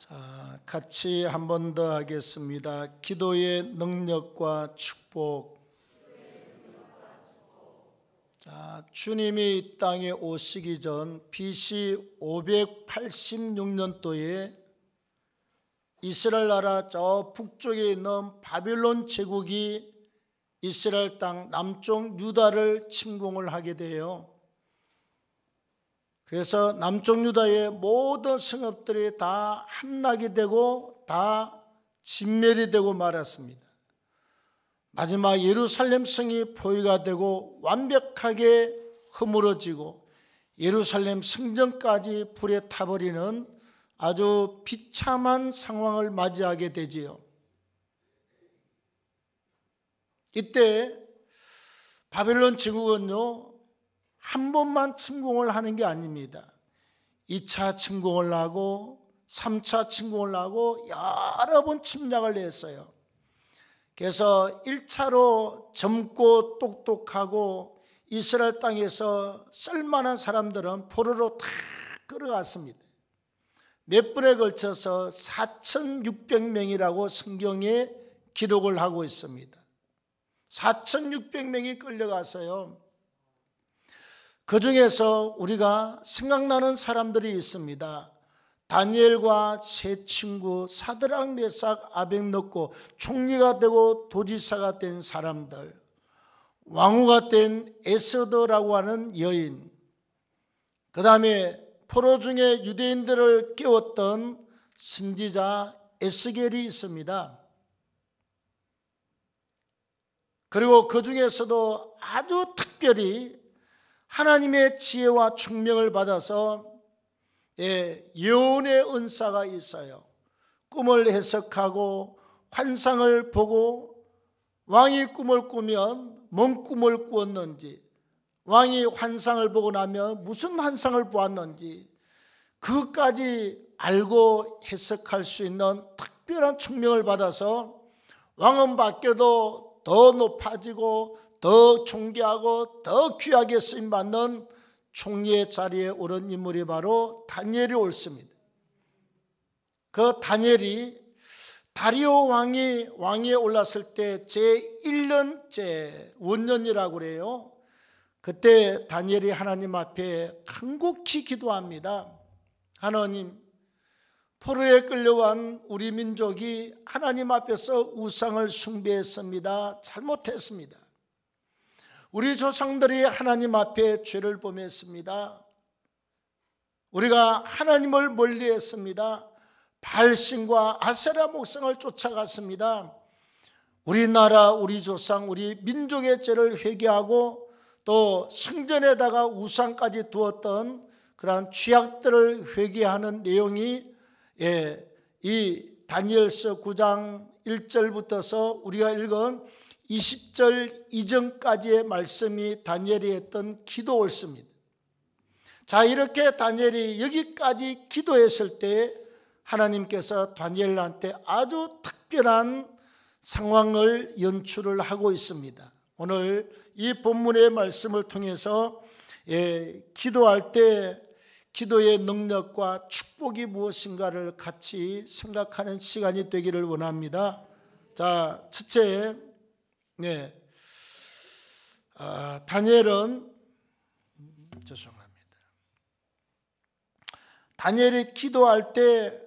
자, 같이 한 번 더 하겠습니다. 기도의 능력과 축복. 자, 주님이 이 땅에 오시기 전 BC 586년도에 이스라엘 나라 저 북쪽에 있는 바빌론 제국이 이스라엘 땅 남쪽 유다를 침공을 하게 돼요. 그래서 남쪽 유다의 모든 성읍들이 다 함락이 되고 다 진멸이 되고 말았습니다. 마지막 예루살렘 성이 포위가 되고 완벽하게 허물어지고 예루살렘 성전까지 불에 타버리는 아주 비참한 상황을 맞이하게 되지요. 이때 바벨론 제국은요, 한 번만 침공을 하는 게 아닙니다. 2차 침공을 하고 3차 침공을 하고 여러 번 침략을 했어요. 그래서 1차로 젊고 똑똑하고 이스라엘 땅에서 쓸만한 사람들은 포로로 다 끌어갔습니다. 몇 번에 걸쳐서 4,600명이라고 성경에 기록을 하고 있습니다. 4,600명이 끌려가서요. 그 중에서 우리가 생각나는 사람들이 있습니다. 다니엘과 세 친구 사드락 메삭 아벳느고 총리가 되고 도지사가 된 사람들, 왕후가 된 에스더라고 하는 여인, 그 다음에 포로 중에 유대인들을 깨웠던 선지자 에스겔이 있습니다. 그리고 그 중에서도 아주 특별히 하나님의 지혜와 총명을 받아서 예언의 은사가 있어요. 꿈을 해석하고 환상을 보고 왕이 꿈을 꾸면 뭔 꿈을 꾸었는지, 왕이 환상을 보고 나면 무슨 환상을 보았는지 그것까지 알고 해석할 수 있는 특별한 총명을 받아서 왕은 바뀌어도 더 높아지고 더 존귀하고 더 귀하게 쓰임받는 총리의 자리에 오른 인물이 바로 다니엘이 옳습니다. 그 다니엘이 다리오 왕에 올랐을 때 제1년째 원년이라고 그래요. 그때 다니엘이 하나님 앞에 간곡히 기도합니다. 하나님, 포로에 끌려간 우리 민족이 하나님 앞에서 우상을 숭배했습니다. 잘못했습니다. 우리 조상들이 하나님 앞에 죄를 범했습니다. 우리가 하나님을 멀리했습니다. 바알신과 아세라 목상을 쫓아갔습니다. 우리나라, 우리 조상, 우리 민족의 죄를 회개하고 또 성전에다가 우상까지 두었던 그러한 죄악들을 회개하는 내용이 이 다니엘서 9장 1절부터서 우리가 읽은 20절 이전까지의 말씀이 다니엘이 했던 기도였습니다. 자, 이렇게 다니엘이 여기까지 기도했을 때 하나님께서 다니엘한테 아주 특별한 상황을 연출을 하고 있습니다. 오늘 이 본문의 말씀을 통해서 기도할 때 기도의 능력과 축복이 무엇인가를 같이 생각하는 시간이 되기를 원합니다. 자, 첫째, 다니엘은 다니엘이 기도할 때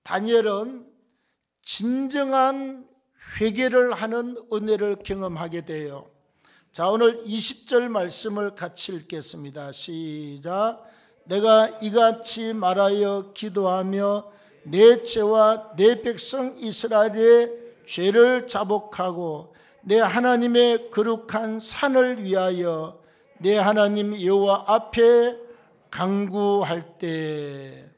다니엘은 진정한 회개를 하는 은혜를 경험하게 돼요. 자, 오늘 20절 말씀을 같이 읽겠습니다. 시작. 내가 이같이 말하여 기도하며 내 죄와 내 백성 이스라엘의 죄를 자복하고 내 하나님의 거룩한 산을 위하여 내 하나님 여호와 앞에 간구할 때.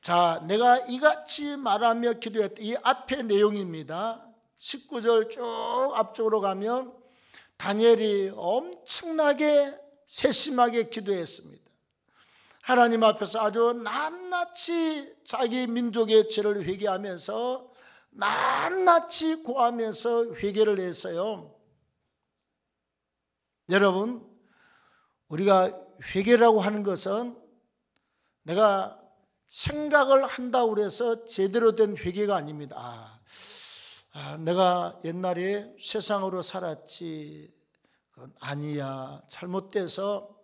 자, 내가 이같이 말하며 기도했다. 이 앞의 내용입니다. 19절 쭉 앞쪽으로 가면 다니엘이 엄청나게 세심하게 기도했습니다. 하나님 앞에서 아주 낱낱이 자기 민족의 죄를 회개하면서 낱낱이 고하면서 회개를 했어요. 여러분, 우리가 회개라고 하는 것은 내가 생각을 한다고 해서 제대로 된 회개가 아닙니다. 내가 옛날에 세상으로 살았지, 그건 아니야, 잘못돼서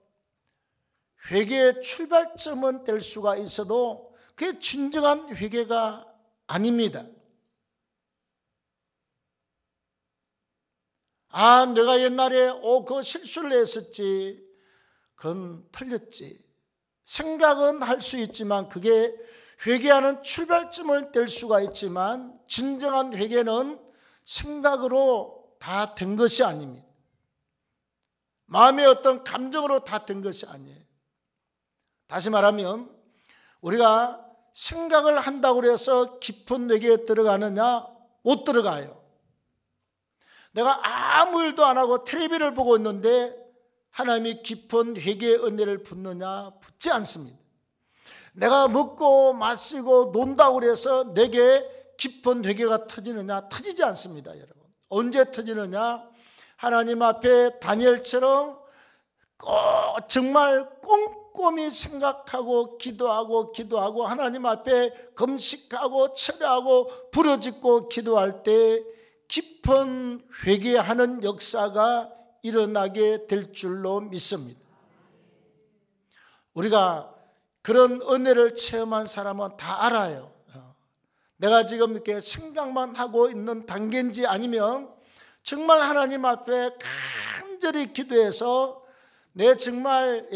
회개의 출발점은 될 수가 있어도 그게 진정한 회개가 아닙니다. 내가 옛날에 그 실수를 했었지, 그건 틀렸지. 생각은 할 수 있지만 그게 회개하는 출발점을 될 수가 있지만 진정한 회개는 생각으로 다 된 것이 아닙니다. 마음의 어떤 감정으로 다 된 것이 아니에요. 다시 말하면 우리가 생각을 한다고 해서 깊은 회개에 들어가느냐? 못 들어가요. 내가 아무 일도 안 하고 텔레비를 보고 있는데 하나님이 깊은 회개의 은혜를 붓느냐? 붓지 않습니다. 내가 먹고 마시고 논다고 해서 내게 깊은 회개가 터지느냐? 터지지 않습니다, 여러분. 언제 터지느냐? 하나님 앞에 다니엘처럼 정말 꼼꼼히 생각하고 기도하고 하나님 앞에 금식하고 철회하고 부르짖고 기도할 때 깊은 회개하는 역사가 일어나게 될 줄로 믿습니다. 우리가 그런 은혜를 체험한 사람은 다 알아요. 내가 지금 이렇게 생각만 하고 있는 단계인지 아니면 정말 하나님 앞에 간절히 기도해서 내 정말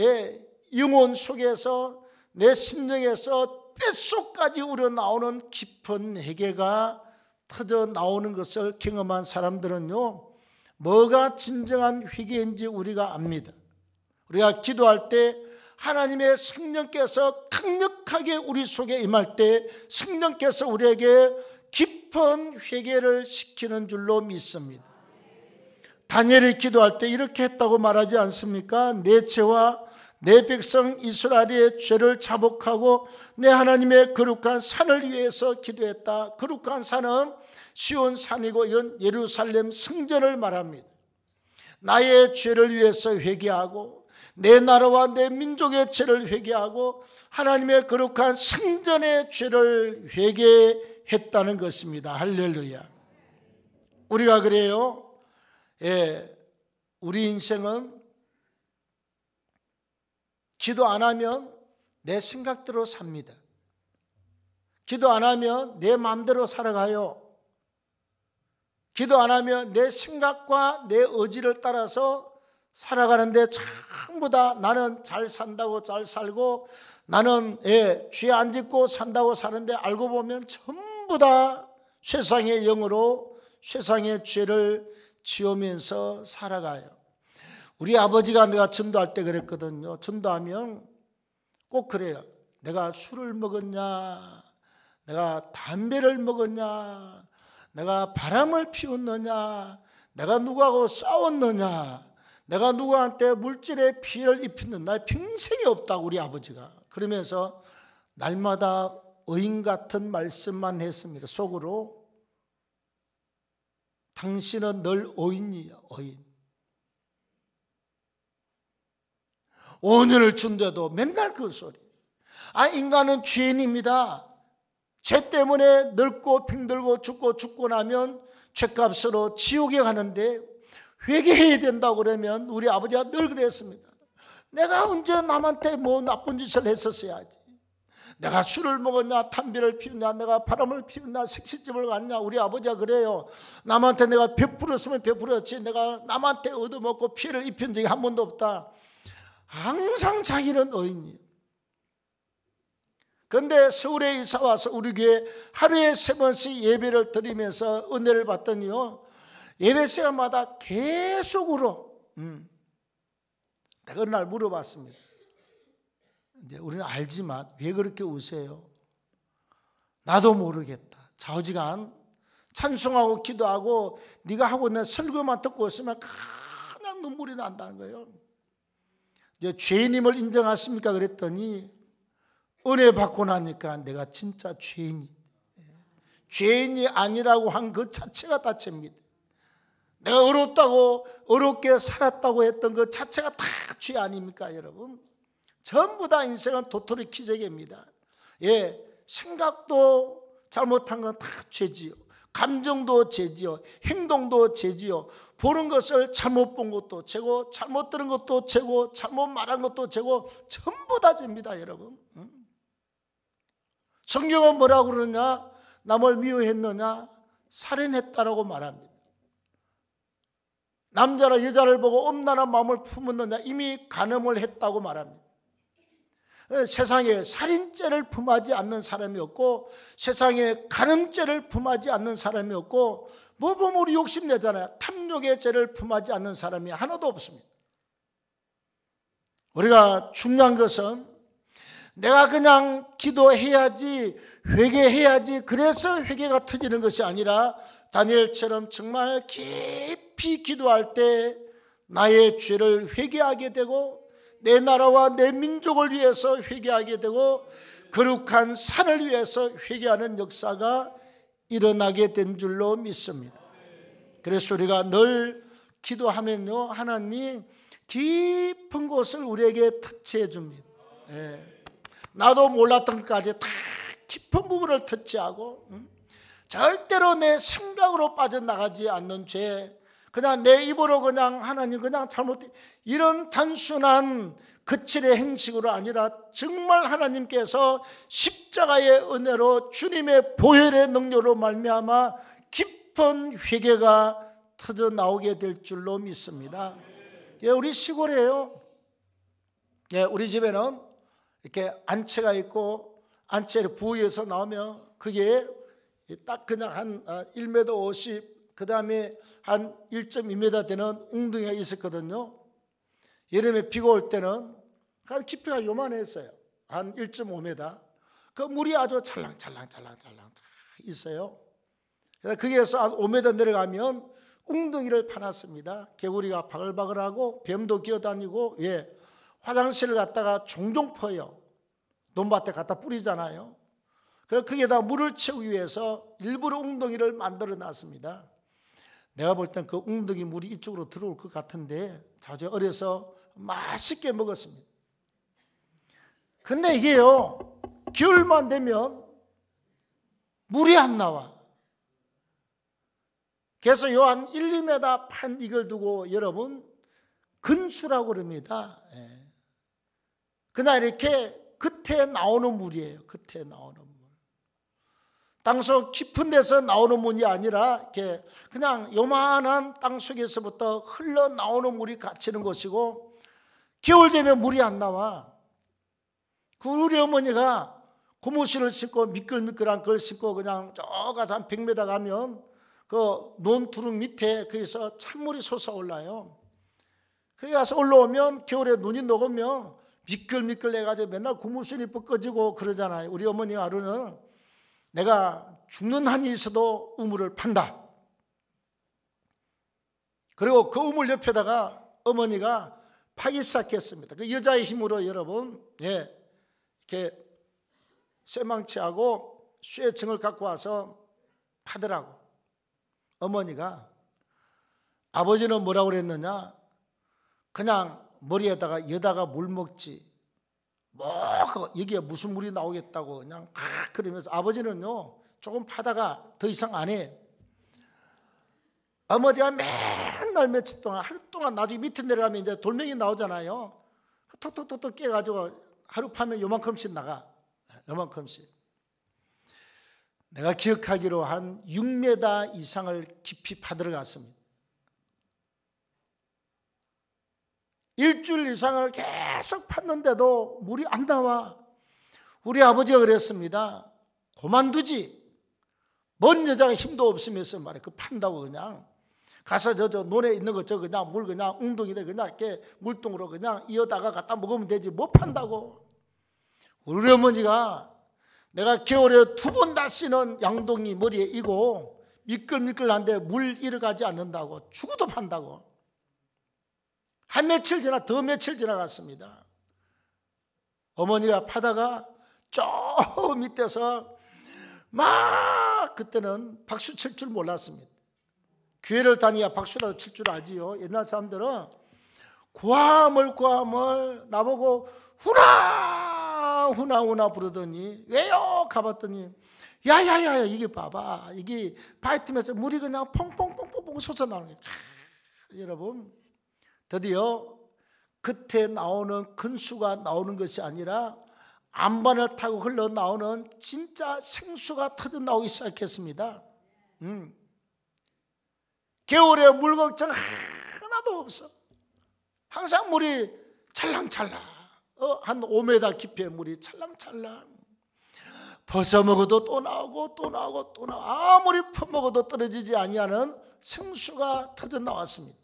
영혼 속에서 내 심령에서 뼛속까지 우러나오는 깊은 회개가 터져 나오는 것을 경험한 사람들은요, 뭐가 진정한 회개인지 우리가 압니다. 우리가 기도할 때 하나님의 성령께서 강력하게 우리 속에 임할 때 성령께서 우리에게 깊은 회개를 시키는 줄로 믿습니다. 다니엘이 기도할 때 이렇게 했다고 말하지 않습니까? 내 죄와 내 백성 이스라엘의 죄를 자복하고 내 하나님의 거룩한 산을 위해서 기도했다. 거룩한 산은 시온 산이고 이런 예루살렘 성전을 말합니다. 나의 죄를 위해서 회개하고 내 나라와 내 민족의 죄를 회개하고 하나님의 거룩한 성전의 죄를 회개했다는 것입니다. 할렐루야. 우리가 그래요. 우리 인생은 기도 안 하면 내 생각대로 삽니다. 기도 안 하면 내 마음대로 살아가요. 기도 안 하면 내 생각과 내 의지를 따라서 살아가는데 전부 다 나는 잘 산다고 잘 살고 나는 죄 안 짓고 산다고 사는데 알고 보면 전부 다 세상의 영으로 세상의 죄를 지으면서 살아가요. 우리 아버지가 내가 전도할 때 그랬거든요. 전도하면 꼭 그래요. 내가 술을 먹었냐, 내가 담배를 먹었냐, 내가 바람을 피웠느냐, 내가 누구하고 싸웠느냐, 내가 누구한테 물질의 피해를 입혔느냐, 나 평생이 없다고 우리 아버지가 그러면서 날마다 의인 같은 말씀만 했습니다. 속으로 당신은 늘 의인이야, 의인. 5년을 준대도 맨날 그 소리. 인간은 죄인입니다. 죄 때문에 늙고 병들고 죽고 나면 죄값으로 지옥에 가는데 회개해야 된다고 그러면 우리 아버지가 늘 그랬습니다. 내가 언제 남한테 뭐 나쁜 짓을 했었어야지. 내가 술을 먹었냐, 담배를 피웠냐, 내가 바람을 피웠냐, 색시집을 갔냐. 우리 아버지가 그래요. 남한테 내가 베풀었으면 베풀었지 내가 남한테 얻어먹고 피해를 입힌 적이 한 번도 없다. 항상 자기는 의인이에요. 그런데 서울에 이사 와서 우리 교회 하루에 3번씩 예배를 드리면서 은혜를 받더니요, 예배 시간마다 계속 울어. 내가 그날 물어봤습니다. 이제 우리는 알지만 왜 그렇게 우세요? 나도 모르겠다. 좌우지간 찬송하고 기도하고 네가 하고 있는 설교만 듣고 있으면 그냥 눈물이 난다는 거예요. 이제 죄인임을 인정하십니까? 그랬더니 은혜 받고 나니까 내가 진짜 죄인이 아니라고 한 그 자체가 다 죄입니다. 내가 어렵게 살았다고 했던 그 자체가 다 죄 아닙니까, 여러분? 전부 다 인생은 도토리 키재기입니다. 예, 생각도 잘못한 건 다 죄지요. 감정도 죄지요. 행동도 죄지요. 보는 것을 잘못 본 것도 죄고, 잘못 들은 것도 죄고, 잘못 말한 것도 죄고, 전부 다 죄입니다, 여러분. 성경은 뭐라고 그러느냐? 남을 미워했느냐? 살인했다라고 말합니다. 남자나 여자를 보고 엄란한 마음을 품었느냐? 이미 간음을 했다고 말합니다. 세상에 살인죄를 품하지 않는 사람이 없고, 세상에 간음죄를 품하지 않는 사람이 없고, 뭐 보면 우리 욕심내잖아요. 탐욕의 죄를 품하지 않는 사람이 하나도 없습니다. 우리가 중요한 것은 내가 그냥 기도해야지, 회개해야지, 그래서 회개가 터지는 것이 아니라 다니엘처럼 정말 깊이 기도할 때 나의 죄를 회개하게 되고, 내 나라와 내 민족을 위해서 회개하게 되고, 거룩한 산을 위해서 회개하는 역사가 일어나게 된 줄로 믿습니다. 그래서 우리가 늘 기도하면요, 하나님이 깊은 곳을 우리에게 터치해 줍니다. 나도 몰랐던 것까지 다 깊은 부분을 터치하고, 절대로 내 생각으로 빠져나가지 않는 죄, 그냥 내 입으로 그냥 하나님 그냥 잘못해, 이런 단순한 거칠의 행식으로 아니라 정말 하나님께서 십자가의 은혜로 주님의 보혈의 능력으로 말미암아 깊은 회개가 터져 나오게 될 줄로 믿습니다. 예, 우리 시골이에요. 예, 우리 집에는 이렇게 안채가 있고, 안채를 부위에서 나오면 그게 딱 그냥 한 1m 50, 그 다음에 한 1.2m 되는 웅덩이가 있었거든요. 여름에 비가 올 때는 깊이가 요만했어요. 한 1.5m. 그 물이 아주 찰랑찰랑 있어요. 그래서 거기에서 한 5m 내려가면 웅덩이를 파놨습니다. 개구리가 바글바글하고 뱀도 기어다니고, 예, 화장실을 갔다가 종종 퍼요. 논밭에 갖다 뿌리잖아요. 그래서 거기에다 물을 채우기 위해서 일부러 웅덩이를 만들어 놨습니다. 내가 볼 땐 그 웅덩이 물이 이쪽으로 들어올 것 같은데 자주 어려서 맛있게 먹었습니다. 근데 이게요, 겨울만 되면 물이 안 나와. 그래서 요 한 1, 2m 판 이걸 두고 여러분 근수라고 그럽니다. 그냥 이렇게 끝에 나오는 물이에요. 끝에 나오는 물. 땅속 깊은 데서 나오는 물이 아니라 이렇게 그냥 요만한 땅 속에서부터 흘러나오는 물이 갇히는 것이고, 겨울 되면 물이 안 나와. 그 우리 어머니가 고무신을 신고 미끌미끌한 걸 신고 그냥 저 가서 한 100m 가면 그 논두릉 밑에 거기서 찬물이 솟아올라요. 거기 가서 올라오면 겨울에 눈이 녹으면 미끌미끌 해가지고 맨날 고무신이 벗겨지고 그러잖아요. 우리 어머니가 하루는 내가 죽는 한이 있어도 우물을 판다. 그리고 그 우물 옆에다가 어머니가 파기 시작했습니다. 그 여자의 힘으로 여러분, 예, 이렇게 쇠망치하고 쇠청을 갖고 와서 파더라고. 어머니가. 아버지는 뭐라고 그랬느냐? 그냥 머리에다가 여다가 물 먹지. 뭐 여기에 무슨 물이 나오겠다고 그냥 그러면서, 아버지는요 조금 파다가 더 이상 안 해. 어머니가 맨날 며칠 동안, 하루 동안, 나중에 밑에 내려가면 이제 돌멩이 나오잖아요. 톡톡톡톡 깨가지고 하루 파면 요만큼씩 나가. 요만큼씩. 내가 기억하기로 한 6m 이상을 깊이 파들어갔습니다. 일주일 이상을 계속 팠는데도 물이 안 나와. 우리 아버지가 그랬습니다. 그만두지. 먼 여자가 힘도 없으면서 말이야. 그 판다고 그냥. 가서 저 논에 있는 거 저 그냥 물 그냥 웅덩이에 그냥 이렇게 물통으로 그냥 이어다가 갖다 먹으면 되지. 못 판다고. 우리 어머니가 내가 겨울에 2번 다시는 양동이 머리에 이고 미끌미끌한데 물 잃어가지 않는다고 죽어도 판다고. 한 며칠 더 며칠 지나갔습니다. 어머니가 파다가 저 밑에서 막, 그때는 박수 칠 줄 몰랐습니다. 교회를 다니야 박수라도 칠 줄 알지요. 옛날 사람들은 구함을 나보고 후라 후나 부르더니 왜요? 가봤더니 야야야야 이게 봐봐, 이게 바이트면서 물이 그냥 퐁퐁퐁퐁 솟아나는 거예요. 여러분, 드디어 겉에 나오는 근수가 나오는 것이 아니라 안반을 타고 흘러나오는 진짜 생수가 터져나오기 시작했습니다. 겨울에 물 걱정 하나도 없어. 항상 물이 찰랑찰랑, 한 5m 깊이의 물이 찰랑찰랑. 벗어먹어도 또 나오고 또 나오고 또 나오고, 아무리 퍼먹어도 떨어지지 아니하는 생수가 터져나왔습니다.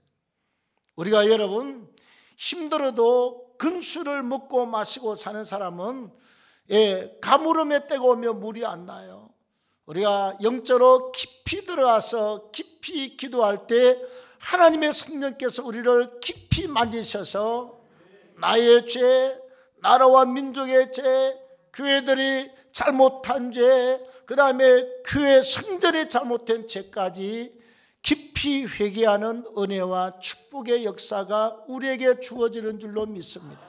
우리가 여러분 힘들어도 근수를 먹고 마시고 사는 사람은 가물음에 때가 오면 물이 안 나요. 우리가 영적으로 깊이 들어가서 깊이 기도할 때 하나님의 성령께서 우리를 깊이 만지셔서 나의 죄, 나라와 민족의 죄, 교회들이 잘못한 죄, 그 다음에 교회 성전이 잘못된 죄까지 깊이 회개하는 은혜와 축복의 역사가 우리에게 주어지는 줄로 믿습니다.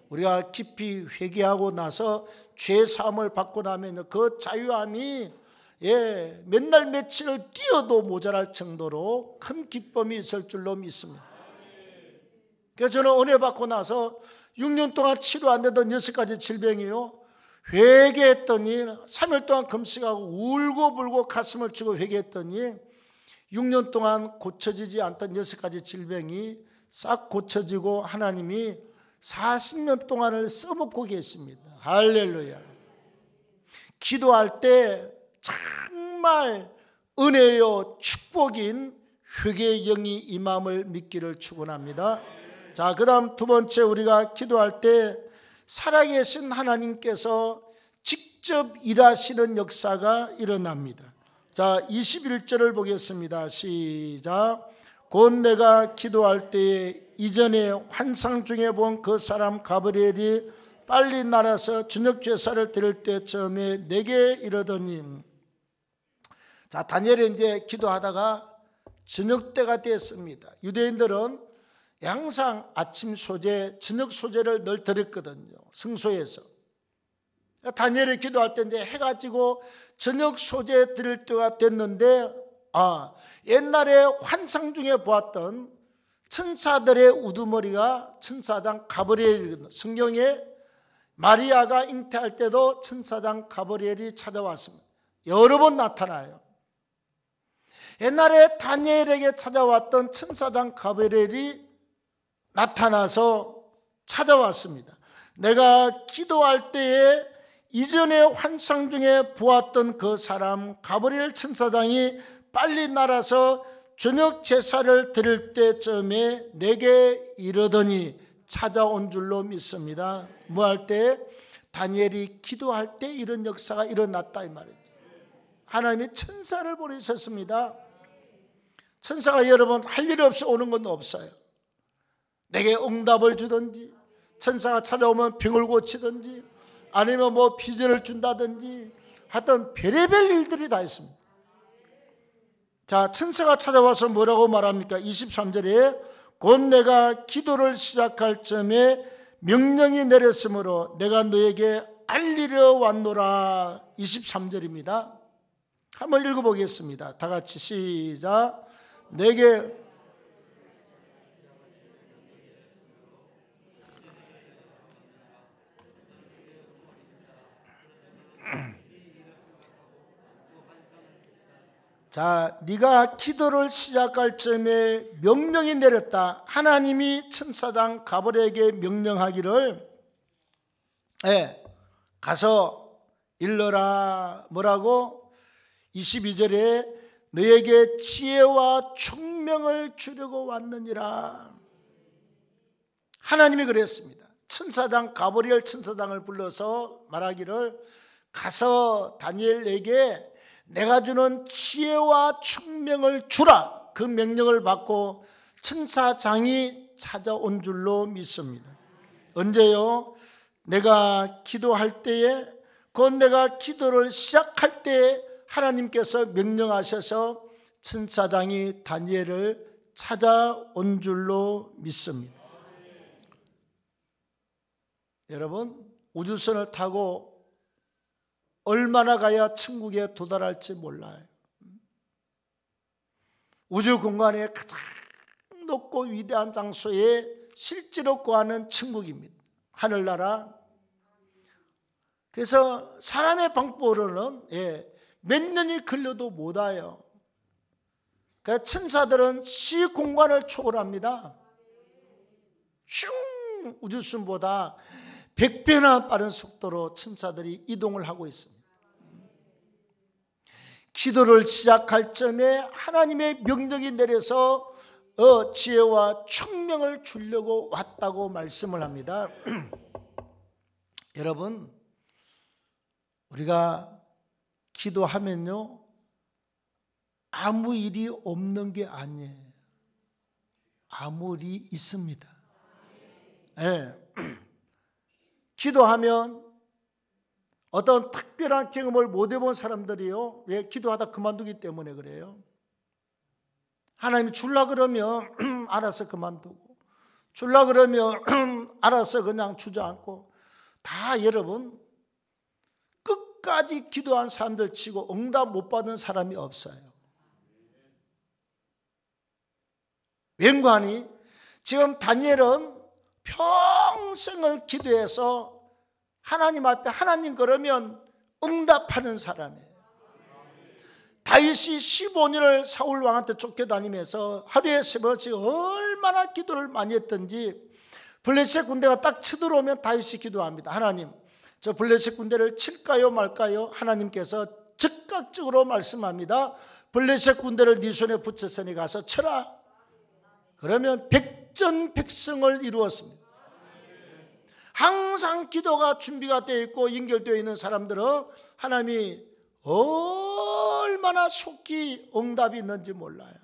우리가 깊이 회개하고 나서 죄사함을 받고 나면 그 자유함이 맨날 며칠을 뛰어도 모자랄 정도로 큰 기쁨이 있을 줄로 믿습니다. 그래서 저는 은혜 받고 나서 6년 동안 치료 안 되던 6가지 질병이요, 회개했더니 3일 동안 금식하고 울고불고 가슴을 치고 회개했더니 6년 동안 고쳐지지 않던 6가지 질병이 싹 고쳐지고 하나님이 40년 동안을 써먹고 계십니다. 할렐루야. 기도할 때 정말 은혜요 축복인 회개의 영이 임함을 믿기를 축원합니다. 자, 그 다음 두 번째, 우리가 기도할 때 살아계신 하나님께서 직접 일하시는 역사가 일어납니다. 자, 21절을 보겠습니다. 시작. 곧 내가 기도할 때에 이전에 환상 중에 본 그 사람 가브리엘이 빨리 날아서 저녁 제사를 드릴 때쯤에 내게 이르더니, 자, 다니엘이 이제 기도하다가 저녁 때가 됐습니다. 유대인들은 항상 아침 소제, 저녁 소제를 늘 드렸거든요, 성소에서. 다니엘이 기도할 때 이제 해가 지고 저녁 소제 드릴 때가 됐는데, 옛날에 환상 중에 보았던 천사들의 우두머리가 천사장 가브리엘이거든요. 성경에 마리아가 잉태할 때도 천사장 가브리엘이 찾아왔습니다. 여러 번 나타나요. 옛날에 다니엘에게 찾아왔던 천사장 가브리엘이 나타나서 찾아왔습니다. 내가 기도할 때에 이전에 환상 중에 보았던 그 사람 가브리엘 천사장이 빨리 날아서 저녁 제사를 드릴 때쯤에 내게 이르더니 찾아온 줄로 믿습니다. 뭐 할 때? 다니엘이 기도할 때 이런 역사가 일어났다 이 말이죠. 하나님이 천사를 보내셨습니다. 천사가 여러분 할 일 없이 오는 건 없어요. 내게 응답을 주든지, 천사가 찾아오면 병을 고치든지, 아니면 뭐 비전을 준다든지, 하여튼 별의별 일들이 다 있습니다. 자, 천사가 찾아와서 뭐라고 말합니까? 23절에 곧 내가 기도를 시작할 쯤에 명령이 내렸으므로 내가 너에게 알리려 왔노라. 23절입니다. 한번 읽어보겠습니다. 다 같이 시작. 내게 자, 네가 기도를 시작할 쯤에 명령이 내렸다. 하나님이 천사장 가브리엘에게 명령하기를 가서 일러라. 뭐라고? 22절에 너에게 지혜와 총명을 주려고 왔느니라. 하나님이 그랬습니다. 천사장 가브리엘 천사장을 불러서 말하기를 가서 다니엘에게 내가 주는 지혜와 총명을 주라. 그 명령을 받고 천사장이 찾아온 줄로 믿습니다. 언제요? 내가 기도할 때에, 곧 내가 기도를 시작할 때에 하나님께서 명령하셔서 천사장이 다니엘을 찾아온 줄로 믿습니다. 여러분, 우주선을 타고 얼마나 가야 천국에 도달할지 몰라요. 우주 공간의 가장 높고 위대한 장소에 실제로 거하는 천국입니다. 하늘나라. 그래서 사람의 방법으로는 몇 년이 걸려도 못 와요. 그러니까 천사들은 시공간을 초월합니다. 슝! 우주선보다 100배나 빠른 속도로 천사들이 이동을 하고 있습니다. 기도를 시작할 점에 하나님의 명령이 내려서 지혜와 총명을 주려고 왔다고 말씀을 합니다. 여러분, 우리가 기도하면요, 아무 일이 없는 게 아니에요. 아무 일이 있습니다. 기도하면 어떤 특별한 경험을 못 해본 사람들이요, 왜? 기도하다 그만두기 때문에 그래요. 하나님이 줄라 그러면 알아서 그만두고, 줄라 그러면 알아서 그냥 주저앉고, 다 여러분 끝까지 기도한 사람들 치고 응답 못 받은 사람이 없어요. 왠가하니 지금 다니엘은 평생을 기도해서 하나님 앞에 하나님 그러면 응답하는 사람이에요. 다윗이 15년을 사울 왕한테 쫓겨다니면서 하루에 3번씩 얼마나 기도를 많이 했던지, 블레셋 군대가 딱 쳐들어오면 다윗이 기도합니다. 하나님, 저 블레셋 군대를 칠까요 말까요? 하나님께서 즉각적으로 말씀합니다. 블레셋 군대를 네 손에 붙였으니 가서 쳐라. 그러면 백전백승을 이루었습니다. 항상 기도가 준비가 되어 있고 연결되어 있는 사람들은 하나님이 얼마나 속히 응답이 있는지 몰라요.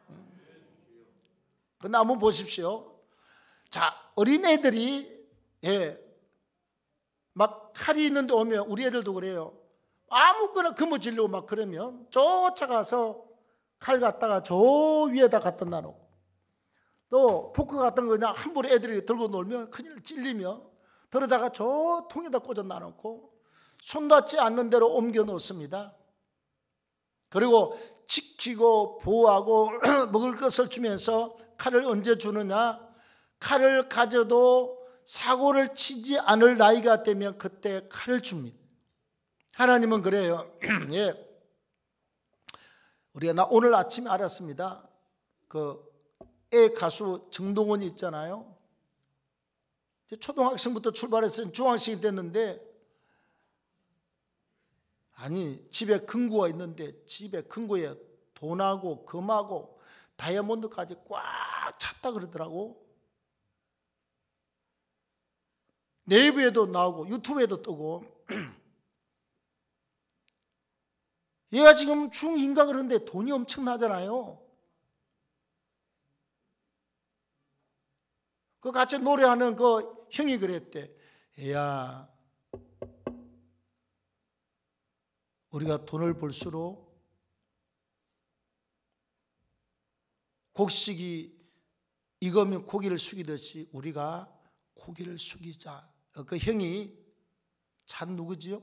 근데 한번 보십시오. 자, 어린애들이 막 칼이 있는데 오면, 우리 애들도 그래요. 아무거나 금어지려고 막 그러면 쫓아가서 칼 갖다가 저 위에다 갖다 놔놓고, 또 포크 같은 거 그냥 함부로 애들이 들고 놀면 큰일 찔리며 들어다가 저 통에다 꽂아 놔놓고 손 닿지 않는 대로 옮겨 놓습니다. 그리고 지키고 보호하고 먹을 것을 주면서 칼을 언제 주느냐? 칼을 가져도 사고를 치지 않을 나이가 되면 그때 칼을 줍니다. 하나님은 그래요. 우리가 오늘 아침에 알았습니다. 애 가수 정동원이 있잖아요. 초등학생부터 출발해서 중학생이 됐는데, 아니 집에 금고가 있는데 집에 금고에 돈하고 금하고 다이아몬드까지 꽉 찼다 그러더라고. 네이버에도 나오고 유튜브에도 뜨고. 얘가 지금 중2인가 그런데 돈이 엄청나잖아요. 그 같이 노래하는 그 형이 그랬대. 야, 우리가 돈을 벌수록 곡식이 익으면 고기를 숙이듯이 우리가 고기를 숙이자. 그 형이 누구지요?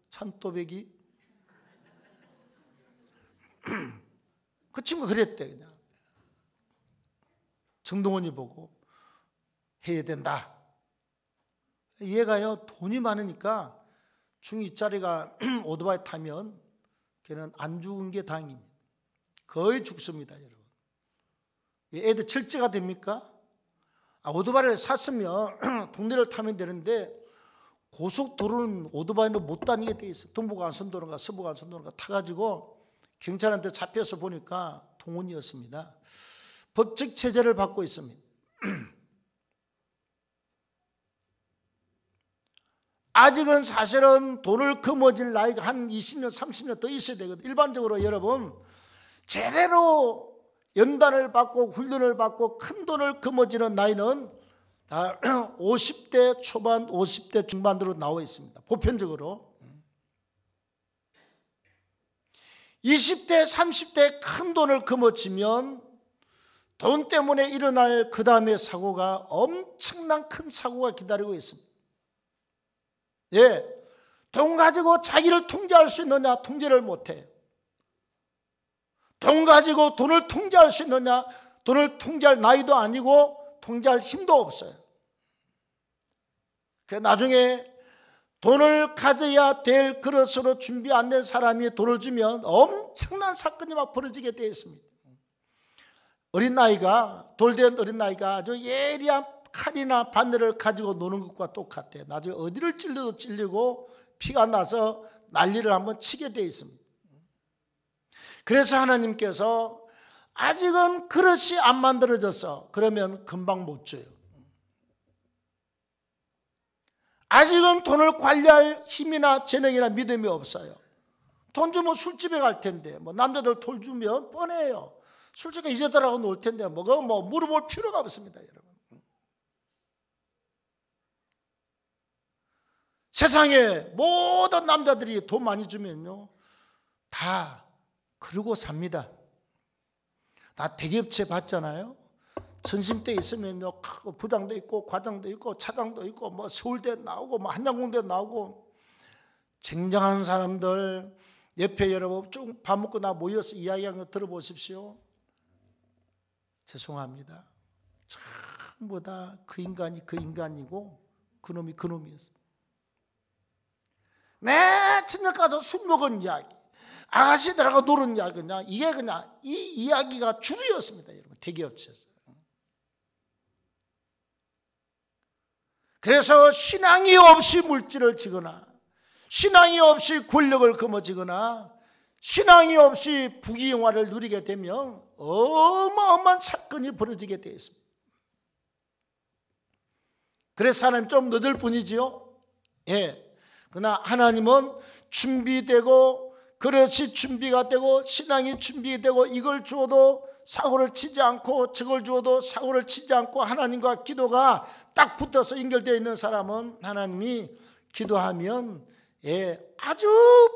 찬또배기? 그 친구가 그랬대. 그냥 정동원이 보고 해야 된다. 얘가요, 돈이 많으니까 중2짜리가 오토바이 타면 걔는 안 죽은 게 다행입니다. 거의 죽습니다, 여러분. 애들 철제가 됩니까? 오토바이를 샀으면 동네를 타면 되는데 고속도로는 오토바이는 못 다니게 돼 있어요. 동부간선도로인가 서부간선도로인가 타가지고 경찰한테 잡혀서 보니까 동원이었습니다. 법적 체제를 받고 있습니다. 아직은 사실은 돈을 거머쥘 나이가 한 20년 30년 더 있어야 되거든요. 일반적으로 여러분 제대로 연단을 받고 훈련을 받고 큰 돈을 거머쥐는 나이는 다 50대 초반 50대 중반으로 나와 있습니다. 보편적으로 20대 30대 큰 돈을 거머쥐면 돈 때문에 일어날 그 다음에 사고가 엄청난 큰 사고가 기다리고 있습니다. 예, 돈 가지고 자기를 통제할 수 있느냐? 통제를 못해요. 돈 가지고 돈을 통제할 수 있느냐? 돈을 통제할 나이도 아니고 통제할 힘도 없어요. 나중에 돈을 가져야 될 그릇으로 준비 안 된 사람이 돈을 주면 엄청난 사건이 막 벌어지게 되어 있습니다. 어린 나이가, 돌된 어린 나이가 아주 예리한 칼이나 바늘을 가지고 노는 것과 똑같아요. 나중에 어디를 찔러도 찔리고 피가 나서 난리를 한번 치게 되어 있습니다. 그래서 하나님께서 아직은 그릇이 안 만들어져서 그러면 금방 못 줘요. 아직은 돈을 관리할 힘이나 재능이나 믿음이 없어요. 돈 주면 술집에 갈 텐데, 남자들 돈 주면 뻔해요. 술집에 이제들하고 놀 텐데, 물어볼 필요가 없습니다, 여러분. 세상에 모든 남자들이 돈 많이 주면요, 다 그러고 삽니다. 다 대기업체 받잖아요. 전심대 있으면요, 부장도 있고 과장도 있고 차장도 있고 서울대 나오고 한양공대 나오고 쟁쟁한 사람들 옆에 여러분 쭉 밥 먹고 나 모여서 이야기하는 거 들어보십시오. 죄송합니다. 전부 다 그 인간이 그 인간이고 그놈이 그놈이었습니다. 매 저녁 가서 술 먹은 이야기, 아가씨들하고 노는 이야기, 이게 그냥 이 이야기가 주류였습니다, 여러분. 대기업체에서. 그래서 신앙이 없이 물질을 지거나 신앙이 없이 권력을 거머쥐거나 신앙이 없이 부귀영화를 누리게 되면 어마어마한 사건이 벌어지게 되어 있습니다. 그래서 하나님 좀 늦을 뿐이지요. 예. 그러나 하나님은 준비되고 그릇이 준비가 되고 신앙이 준비되고 이걸 주어도 사고를 치지 않고 저걸 주어도 사고를 치지 않고 하나님과 기도가 딱 붙어서 연결되어 있는 사람은 하나님이 기도하면 아주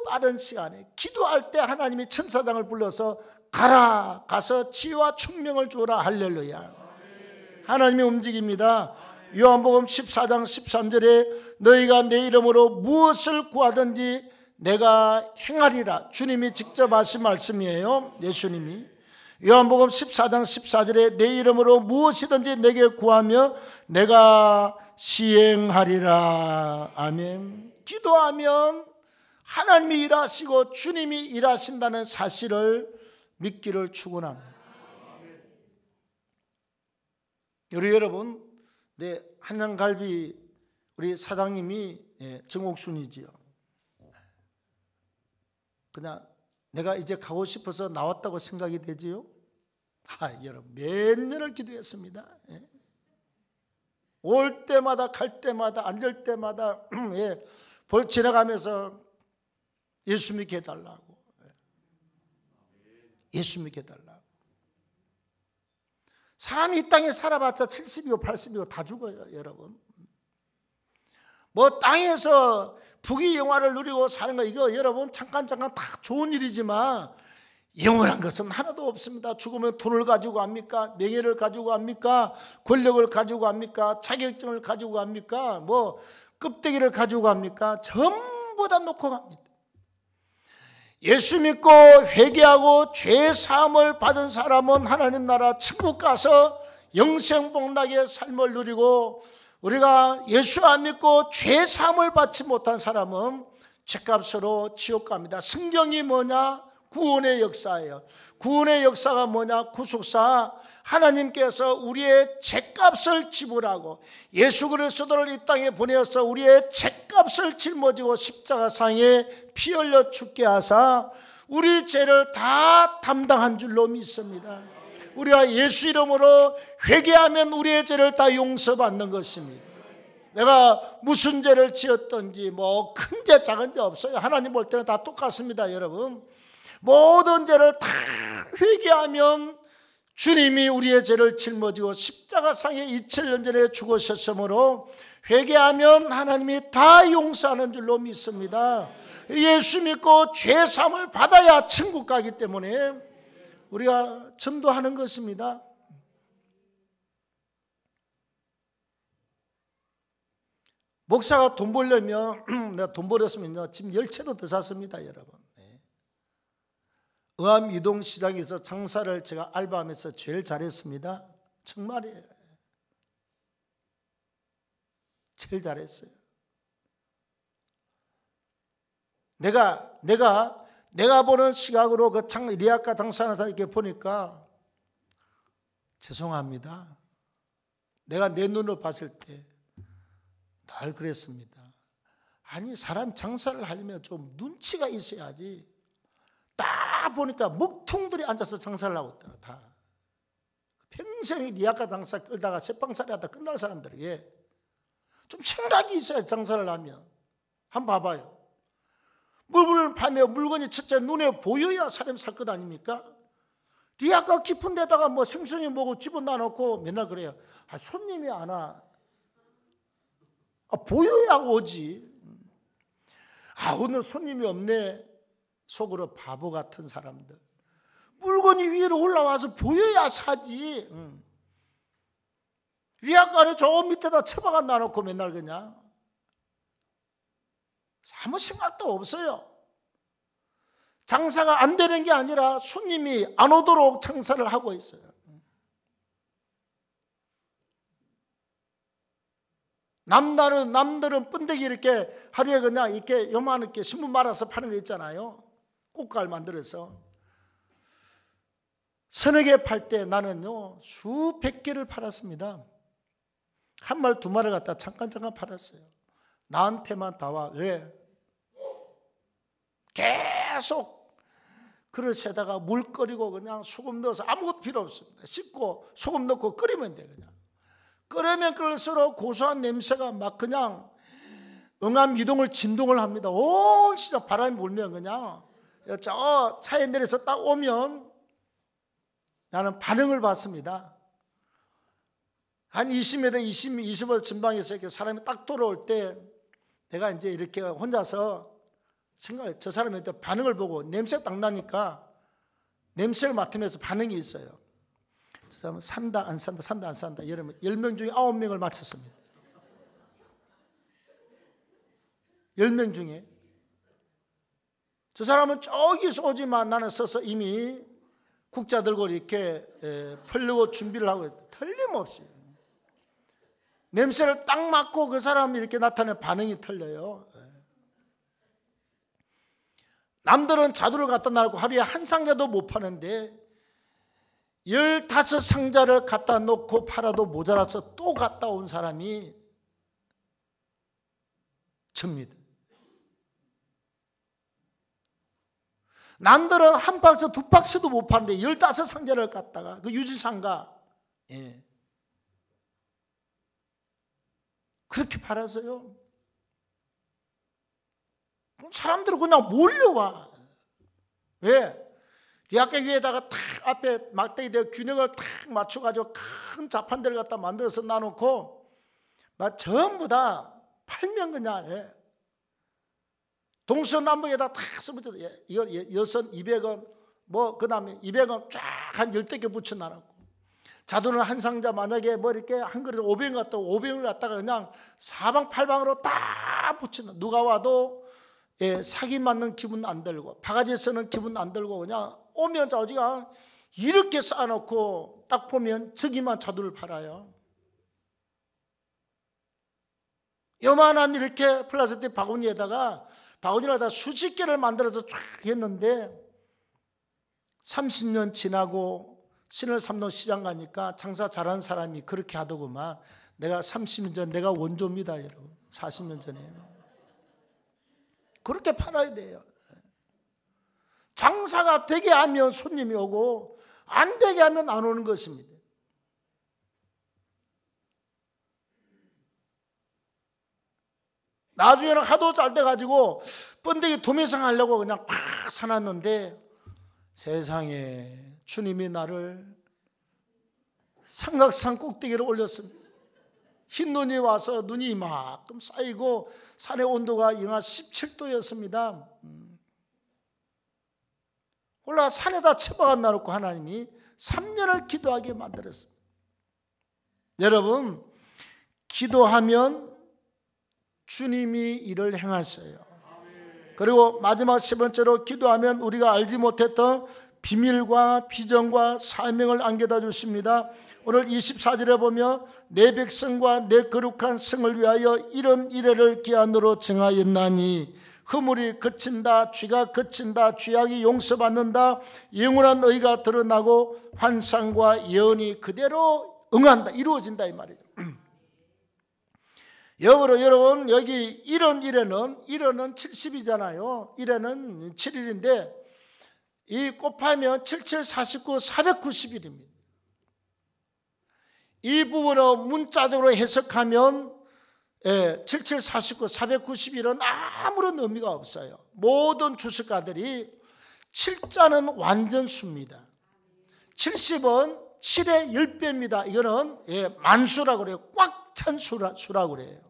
빠른 시간에 기도할 때 하나님이 천사장을 불러서 가라, 가서 지혜와 총명을 주어라. 할렐루야. 하나님이 움직입니다. 요한복음 14장 13절에 너희가 내 이름으로 무엇을 구하든지 내가 행하리라. 주님이 직접 하신 말씀이에요. 예수님이. 요한복음 14장 14절에 내 이름으로 무엇이든지 내게 구하며 내가 시행하리라. 아멘. 기도하면 하나님이 일하시고 주님이 일하신다는 사실을 믿기를 축원합니다. 우리 여러분, 한양갈비 우리 사장님이 정옥순이지요. 그냥 내가 이제 가고 싶어서 나왔다고 생각이 되지요. 여러분 몇 년을 기도했습니다. 올 때마다 갈 때마다 앉을 때마다 볼 지나가면서 예수 믿게 해달라고, 예수 믿게 해달라고. 사람이 이 땅에 살아봤자 70이고 80이고 다 죽어요, 여러분. 땅에서 부귀영화를 누리고 사는 거 이거 여러분 잠깐 다 좋은 일이지만 영원한 것은 하나도 없습니다. 죽으면 돈을 가지고 갑니까? 명예를 가지고 갑니까? 권력을 가지고 갑니까? 자격증을 가지고 갑니까? 껍데기를 가지고 갑니까? 전부 다 놓고 갑니다. 예수 믿고 회개하고 죄 사함을 받은 사람은 하나님 나라 천국 가서 영생복락의 삶을 누리고, 우리가 예수 안 믿고 죄 사함을 받지 못한 사람은 죄값으로 지옥 갑니다. 성경이 뭐냐? 구원의 역사예요. 구원의 역사가 뭐냐? 구속사. 하나님께서 우리의 죄값을 지불하고 예수 그리스도를 이 땅에 보내어서 우리의 죄값을 짊어지고 십자가상에 피 흘려 죽게 하사 우리 죄를 다 담당한 줄로 믿습니다. 우리가 예수 이름으로 회개하면 우리의 죄를 다 용서받는 것입니다. 내가 무슨 죄를 지었든지 큰 죄 작은 죄 없어요. 하나님 볼 때는 다 똑같습니다, 여러분. 모든 죄를 다 회개하면 주님이 우리의 죄를 짊어지고 십자가상에 2000년 전에 죽으셨으므로 회개하면 하나님이 다 용서하는 줄로 믿습니다. 예수 믿고 죄 사함을 받아야 천국 가기 때문에 우리가 전도하는 것입니다. 목사가 돈 벌려면 내가 돈 벌었으면요 지금 10채도 더 샀습니다, 여러분. 응암 이동시장에서 장사를 제가 알바하면서 제일 잘했습니다. 정말이에요. 제일 잘했어요. 내가 보는 시각으로 그 리아카 장사하는 이렇게 보니까 죄송합니다. 내가 내 눈으로 봤을 때 늘 그랬습니다. 아니, 사람 장사를 하려면 좀 눈치가 있어야지. 딱 보니까 먹통들이 앉아서 장사를 하고 있더라. 다 평생 리아카 장사 끌다가 제빵살이 하다 끝날 사람들에게 좀 생각이 있어야 장사를 하면. 한번 봐봐요. 물건을 팔며 물건이 첫째 눈에 보여야 사람이 살 것 아닙니까? 리아카 깊은 데다가 뭐 생선이 뭐고 집어넣어 놓고 맨날 그래요. 손님이 안 와. 보여야 오지. 오늘 손님이 없네. 속으로 바보 같은 사람들. 물건이 위로 올라와서 보여야 사지. 리아카 안에 저 밑에다 처박아 놔놓고 맨날 그냥 아무 생각도 없어요. 장사가 안 되는 게 아니라 손님이 안 오도록 장사를 하고 있어요. 남들은 번데기 이렇게 하루에 그냥 이렇게 요만하게 신문 말아서 파는 거 있잖아요. 꽃갈 만들어서. 서너 개 팔 때 나는요 수백 개를 팔았습니다. 한 말 두 말을 갖다 잠깐 팔았어요. 나한테만 다 와. 왜? 계속 그릇에다가 물 끓이고 그냥 소금 넣어서 아무것도 필요 없습니다. 씻고 소금 넣고 끓이면 돼. 그냥 끓으면 끓을수록 고소한 냄새가 막 그냥 응암 이동을 진동을 합니다. 온 시장 바람이 불면 그냥 저 차에 내려서 딱 오면 나는 반응을 받습니다. 한 20m, 25m 전방에서 이렇게 사람이 딱 돌아올 때 내가 이제 이렇게 혼자서 생각해. 저 사람한테 반응을 보고 냄새 딱 나니까 냄새를 맡으면서 반응이 있어요. 저 사람은 산다 안 산다 산다 안 산다. 여러분 10명 중에 9명을 맞췄습니다. 10명 중에. 저 사람은 저기서 오지만 나는 서서 이미 국자 들고 이렇게 풀려고 준비를 하고 있다. 틀림없이 냄새를 딱 맡고 그 사람이 이렇게 나타내는 반응이 틀려요. 남들은 자두를 갖다 놔놓고 하루에 한 상자도 못 파는데 15상자를 갖다 놓고 팔아도 모자라서 또 갔다 온 사람이 접니다. 남들은 한 박스 두 박스도 못 파는데 15상자를 갖다가 그 유지상가 그렇게 팔았어요. 사람들은 그냥 몰려와. 왜? 리아카 위에다가 탁 앞에 막대기에 균형을 탁 맞춰가지고 큰 자판대를 갖다 만들어서 놔놓고 막 전부 다 팔면 그냥 동서남북에다 탁 쓰면 이거 여선 200원 뭐 그 다음에 200원 쫙 한 10개 붙여놔놓고 자두는 한 상자 만약에 뭐 이렇게 한 그릇 500원 갖다 500원을 갖다가 그냥 사방팔방으로 다 붙여놔. 누가 와도 사기 맞는 기분 안 들고 바가지 쓰는 기분 안 들고 그냥 오면 자기가 이렇게 쌓아놓고 딱 보면 저기만 자두를 팔아요. 요만한 이렇게 플라스틱 바구니에다가 수십 개를 만들어서 쫙 했는데 30년 지나고 신월삼로 시장 가니까 장사 잘하는 사람이 그렇게 하더구만. 내가 30년 전 내가 원조입니다, 여러분. 40년 전에. 그렇게 팔아야 돼요. 장사가 되게 하면 손님이 오고 안 되게 하면 안 오는 것입니다. 나중에는 하도 잘 돼가지고 번데기 도매상 하려고 그냥 팍 사놨는데 세상에 주님이 나를 삼각산 꼭대기로 올렸습니다. 흰 눈이 와서 눈이 이만큼 쌓이고 산의 온도가 영하 17도였습니다. 올라 산에다 처박아 놔놓고 하나님이 3년을 기도하게 만들었습니다. 여러분, 기도하면 주님이 일을 행하세요. 그리고 마지막 세 번째로 기도하면 우리가 알지 못했던 비밀과 비전과 사명을 안겨다 주십니다. 오늘 24절에 보면 내 백성과 내 거룩한 성을 위하여 이런 이래를 기한으로 정하였나니 허물이 그친다, 죄가 그친다, 죄악이 용서받는다, 영원한 의가 드러나고 환상과 예언이 그대로 응한다, 이루어진다 이 말이에요. 여러분 여기 이런 이래는 70이잖아요. 이래는 7일인데 이 곱하면 77, 49, 490일입니다. 이 부분을 문자적으로 해석하면 77, 49, 490일은 아무런 의미가 없어요. 모든 주석가들이 7자는 완전수입니다. 70은 7의 10배입니다. 이거는 만수라고 그래요. 꽉 찬 수라고 그래요.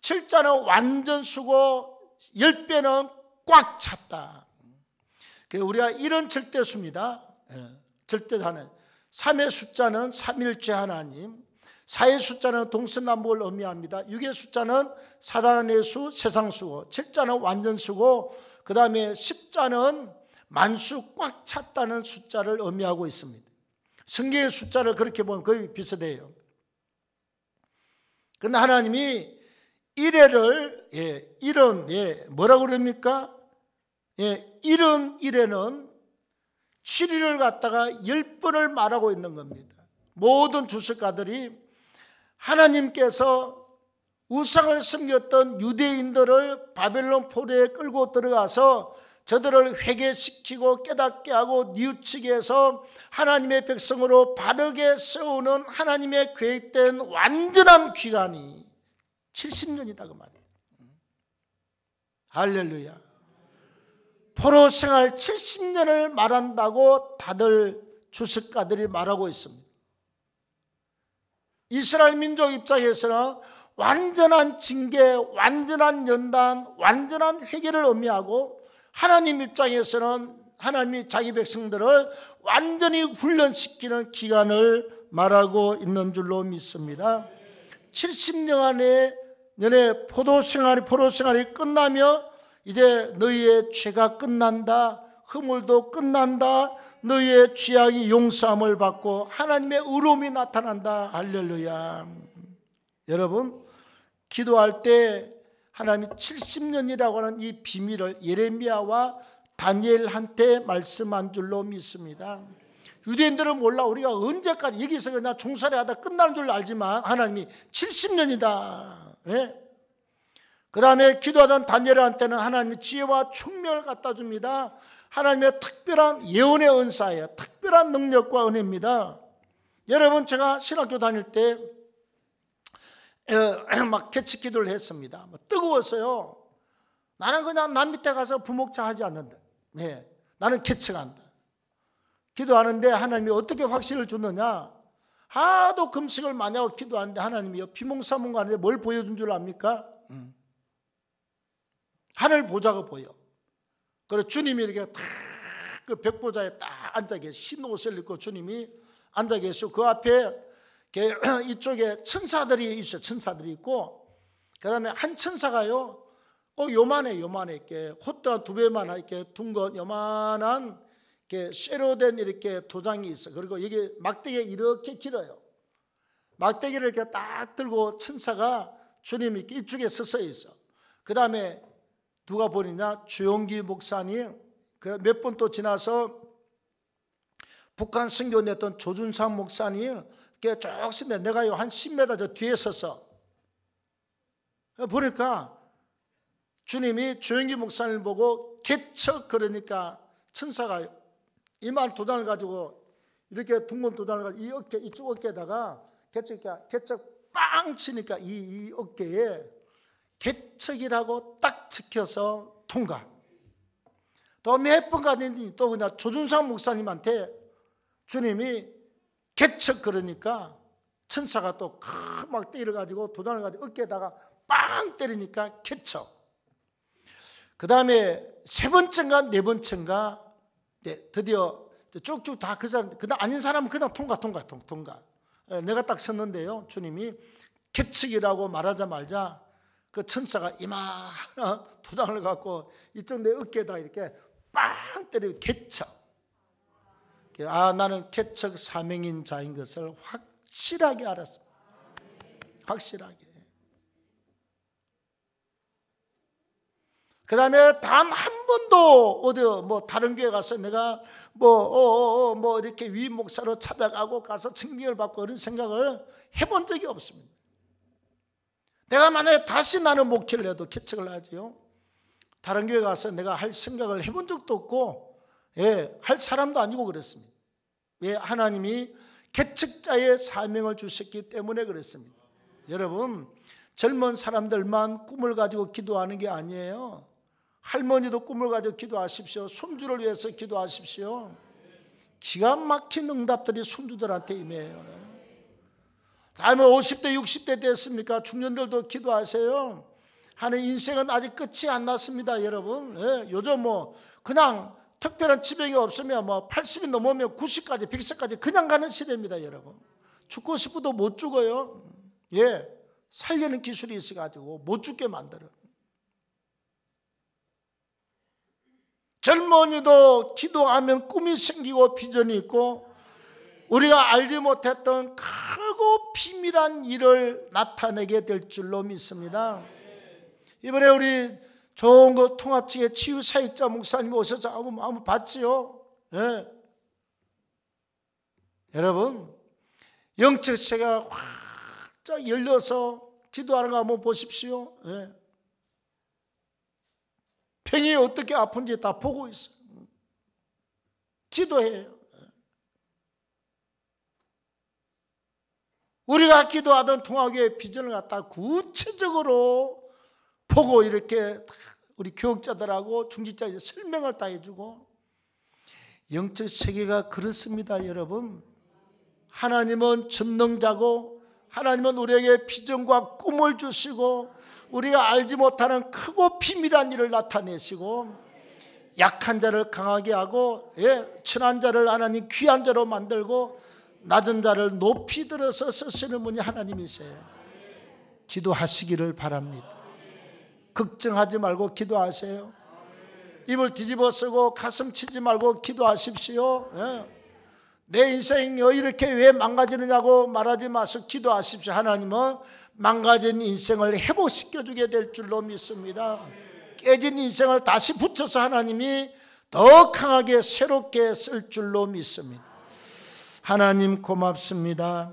7자는 완전수고 10배는 꽉 찼다. 우리가 이런 절대수입니다. 절대하는 3의 숫자는 삼일째 하나님, 4의 숫자는 동서남북을 의미합니다. 6의 숫자는 사단의 수, 세상수고, 7자는 완전수고, 그 다음에 10자는 만수 꽉 찼다는 숫자를 의미하고 있습니다. 성경의 숫자를 그렇게 보면 거의 비슷해요. 그런데 하나님이 이래를 이런 뭐라고 그럽니까? 이런 이래는 7일을 갖다가 10번을 말하고 있는 겁니다. 모든 주석가들이 하나님께서 우상을 섬겼던 유대인들을 바벨론 포로에 끌고 들어가서 저들을 회개시키고 깨닫게 하고 뉘우치게 해서 하나님의 백성으로 바르게 세우는 하나님의 계획된 완전한 기간이 70년이다 그 말이에요. 할렐루야. 포로 생활 70년을 말한다고 다들 주석가들이 말하고 있습니다. 이스라엘 민족 입장에서는 완전한 징계, 완전한 연단, 완전한 회개를 의미하고 하나님 입장에서는 하나님이 자기 백성들을 완전히 훈련시키는 기간을 말하고 있는 줄로 믿습니다. 70년 안에 포로 생활이 끝나며 이제 너희의 죄가 끝난다, 허물도 끝난다, 너희의 죄악이 용서함을 받고 하나님의 의로움이 나타난다. 할렐루야. 여러분 기도할 때 하나님이 70년이라고 하는 이 비밀을 예레미야와 다니엘한테 말씀한 줄로 믿습니다. 유대인들은 몰라. 우리가 언제까지 여기서 그냥 종살이 하다 끝나는 줄 알지만 하나님이 70년이다. 그 다음에 기도하던 다니엘한테는 하나님이 지혜와 총명을 갖다 줍니다. 하나님의 특별한 예언의 은사예요. 특별한 능력과 은혜입니다. 여러분 제가 신학교 다닐 때 막 개척 기도를 했습니다. 뜨거웠어요. 나는 그냥 남 밑에 가서 부목자 하지 않는다. 나는 개척한다. 기도하는데 하나님이 어떻게 확신을 주느냐? 하도 금식을 많이 하고 기도하는데 하나님이요 비몽사몽 가는데 뭘 보여준 줄 압니까? 하늘 보좌가 보여. 그래서 주님이 이렇게 딱 그 백보좌에 딱 앉아 계시, 흰 옷을 입고 주님이 앉아 계시고 그 앞에 이쪽에 천사들이 있어요. 천사들이 있고 그 다음에 한 천사가요 요만해 이렇게 콧대 두 배만 이렇게 둥근 요만한 이렇게 쇠로 된 이렇게 도장이 있어. 그리고 여기 막대기가 이렇게 길어요. 막대기를 이렇게 딱 들고 천사가 주님이 이쪽에 서서 있어. 그 다음에 누가 보느냐? 주용기 목사님, 몇 번 또 지나서 북한 선교 냈던 조준상 목사님, 이렇게 쭉 서는데 내가요 한 10m 저 뒤에 서서 보니까 주님이 주용기 목사님을 보고 개척 그러니까 천사가 이만 도장을 가지고 이렇게 둥근 도장을 가지고 이 어깨 이쪽 어깨에다가 개척 빵 치니까 이 어깨에 개척이라고 딱 찍혀서 통과. 또 몇 번 가더니 또 그냥 조준상 목사님한테 주님이 개척 그러니까 천사가 또 막 때려가지고 도장을 가지고 어깨에다가 빵 때리니까 개척. 그 다음에 세 번째인가 네 번째인가 드디어 쭉쭉 다 그 사람 그다음 아닌 사람은 그냥 통과. 내가 딱 섰는데요. 주님이 개척이라고 말하자마자 그 천사가 이만한 도장을 갖고 이쪽 내 어깨에다 이렇게 빵 때리고 개척. 나는 개척 사명인 자인 것을 확실하게 알았습니다. 확실하게. 그 다음에 단 한 번도 어디 다른 교회 가서 내가 이렇게 위 목사로 찾아가고 가서 책명을 받고 그런 생각을 해본 적이 없습니다. 내가 만약에 다시 나는 목회를 해도 개척을 하지요. 다른 교회 가서 내가 할 생각을 해본 적도 없고, 할 사람도 아니고 그랬습니다. 왜? 하나님이 개척자의 사명을 주셨기 때문에 그랬습니다. 여러분, 젊은 사람들만 꿈을 가지고 기도하는 게 아니에요. 할머니도 꿈을 가지고 기도하십시오. 손주를 위해서 기도하십시오. 기가 막힌 응답들이 손주들한테 임해요. 다음에 50대 60대 됐습니까? 중년들도 기도하세요. 하는 인생은 아직 끝이 안 났습니다, 여러분. 요즘 그냥 특별한 지병이 없으면 80이 넘으면 90까지 100세까지 그냥 가는 시대입니다, 여러분. 죽고 싶어도 못 죽어요. 살리는 기술이 있어가지고 못 죽게 만들어. 젊은이도 기도하면 꿈이 생기고 비전이 있고 우리가 알지 못했던 크고 비밀한 일을 나타내게 될 줄로 믿습니다. 이번에 우리 좋은 거 통합 측의 치유사역자 목사님 오셔서 한번 봤지요? 여러분, 영적 세계가 활짝 열려서 기도하는 거 한번 보십시오. 병이 어떻게 아픈지 다 보고 있어요. 기도해요. 우리가 기도하던 통합의 비전을 갖다 구체적으로 보고 이렇게 우리 교육자들하고 중직자들 설명을 다 해주고, 영적 세계가 그렇습니다, 여러분. 하나님은 전능자고 하나님은 우리에게 비전과 꿈을 주시고 우리가 알지 못하는 크고 비밀한 일을 나타내시고 약한 자를 강하게 하고 천한 자를 하나님 귀한 자로 만들고 낮은 자를 높이 들어서 쓰시는 분이 하나님이세요. 기도하시기를 바랍니다. 걱정하지 말고 기도하세요. 입을 뒤집어 쓰고 가슴 치지 말고 기도하십시오. 내 인생이 이렇게 왜 망가지느냐고 말하지 마시고 기도하십시오. 하나님은 망가진 인생을 회복시켜주게 될 줄로 믿습니다. 깨진 인생을 다시 붙여서 하나님이 더 강하게 새롭게 쓸 줄로 믿습니다. 하나님 고맙습니다.